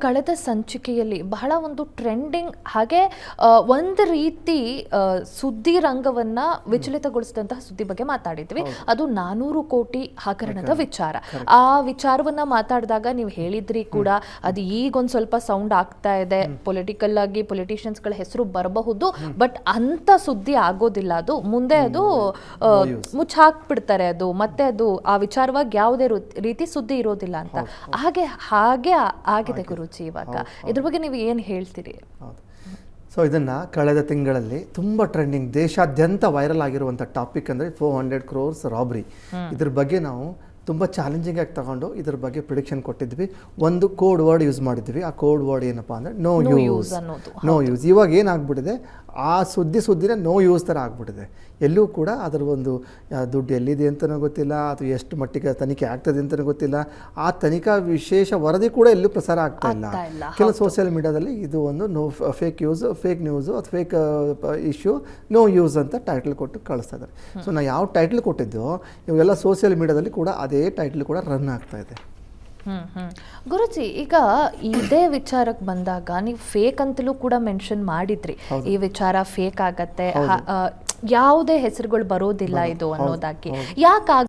ಕಳೆದ ಸಂಚಿಕೆಯಲ್ಲಿ ಬಹಳ ಒಂದು ಟ್ರೆಂಡಿಂಗ್ ಹಾಗೆ ಒಂದು ರೀತಿ ಸುದ್ದಿ ರಂಗವನ್ನ ವಿಚಲಿತಗೊಳಿಸಿದಂತಹ ಸುದ್ದಿ ಬಗ್ಗೆ ಮಾತಾಡಿದ್ವಿ. ಅದು 400 ಕೋಟಿ ಹಗರಣದ ವಿಚಾರ. ಆ ವಿಚಾರವನ್ನ ಮಾತಾಡಿದಾಗ ನೀವು ಹೇಳಿದ್ರಿ ಕೂಡ ಅದು ಈಗೊಂದು ಸ್ವಲ್ಪ ಸೌಂಡ್ ಆಗ್ತಾ ಇದೆ, ಪೊಲಿಟಿಕಲ್ ಆಗಿ ಪೊಲಿಟಿಷಿಯನ್ಸ್ಗಳ ಹೆಸರು ಬರಬಹುದು, ಬಟ್ ಅಂತ ಸುದ್ದಿ ಆಗೋದಿಲ್ಲ. ಅದು ಮುಂದೆ ಅದು ಮುಚ್ಚಾಕ್ಬಿಡ್ತಾರೆ, ಅದು ಮತ್ತೆ ಅದು ಆ ವಿಚಾರವಾಗಿ ಯಾವುದೇ ರೀತಿ ಸುದ್ದಿ ಇರೋದಿಲ್ಲ ಅಂತ. ಹಾಗೆ ಆಗಿದೆ ಗುರುಜಿ. ಇವಾಗ ಇದ್ರ ಬಗ್ಗೆ ನೀವು ಏನು ಹೇಳ್ತೀರಿ? ಸೊ ಇದನ್ನು ಕಳೆದ ತಿಂಗಳಲ್ಲಿ ತುಂಬ ಟ್ರೆಂಡಿಂಗ್, ದೇಶಾದ್ಯಂತ ವೈರಲ್ ಆಗಿರುವಂಥ ಟಾಪಿಕ್ ಅಂದರೆ 400 crores ರಾಬ್ರಿ. ಇದ್ರ ಬಗ್ಗೆ ನಾವು ತುಂಬ ಚಾಲೆಂಜಿಂಗ್ ಆಗಿ ತಗೊಂಡು ಇದ್ರ ಬಗ್ಗೆ ಪ್ರಿಡಿಕ್ಷನ್ ಕೊಟ್ಟಿದ್ವಿ. ಒಂದು ಕೋಡ್ ವರ್ಡ್ ಯೂಸ್ ಮಾಡಿದ್ವಿ. ಆ ಕೋಡ್ ವರ್ಡ್ ಏನಪ್ಪ ಅಂದರೆ ನೋ ಯೂಸ್. ಇವಾಗ ಏನಾಗ್ಬಿಟ್ಟಿದೆ, ಆ ಸುದ್ದಿನೇ ನೋ ಯೂಸ್ ಥರ ಆಗ್ಬಿಟ್ಟಿದೆ. ಎಲ್ಲೂ ಕೂಡ ಅದರ ಒಂದು ದುಡ್ಡು ಎಲ್ಲಿದೆ ಅಂತಲೂ ಗೊತ್ತಿಲ್ಲ, ಅಥವಾ ಎಷ್ಟು ಮಟ್ಟಿಗೆ ತನಿಖೆ ಆಗ್ತದೆ ಅಂತಲೂ ಗೊತ್ತಿಲ್ಲ. ಆ ತನಿಖಾ ವಿಶೇಷ ವರದಿ ಕೂಡ ಎಲ್ಲೂ ಪ್ರಸಾರ ಆಗ್ತಾ ಇಲ್ಲ. ಕೆಲವು ಸೋಷಿಯಲ್ ಮೀಡಿಯಾದಲ್ಲಿ ಇದು ಒಂದು ನೋ ಫೇಕ್ ನ್ಯೂಸು ಅಥವಾ ಫೇಕ್ ಇಶ್ಯೂ, ನೋ ಯೂಸ್ ಅಂತ ಟೈಟಲ್ ಕೊಟ್ಟು ಕಳಿಸ್ತಾ ಇದ್ದಾರೆ. ಸೊ ನಾವು ಯಾವ ಟೈಟಲ್ ಕೊಟ್ಟಿದ್ದೋ ಇವೆಲ್ಲ ಸೋಷಿಯಲ್ ಮೀಡಿಯಾದಲ್ಲಿ ಕೂಡ ಅದೇ ಟೈಟಲ್ ಕೂಡ ರನ್ ಆಗ್ತಾ ಇದೆ. ಗುರುಜಿ, ಈಗ ಇದೇ ವಿಚಾರಕ್ಕೆ ಬಂದಾಗ ನೀವು ಫೇಕ್ ಅಂತಲೂ ಕೂಡ ಮೆನ್ಷನ್ ಮಾಡಿದ್ರಿ. ಈ ವಿಚಾರ ಫೇಕ್ ಆಗತ್ತೆ, ಯಾವುದೇ ಹೆಸರುಗಳು ಬರೋದಿಲ್ಲ ಇದು ಅನ್ನೋದಾಗಿ. ಯಾಕೆ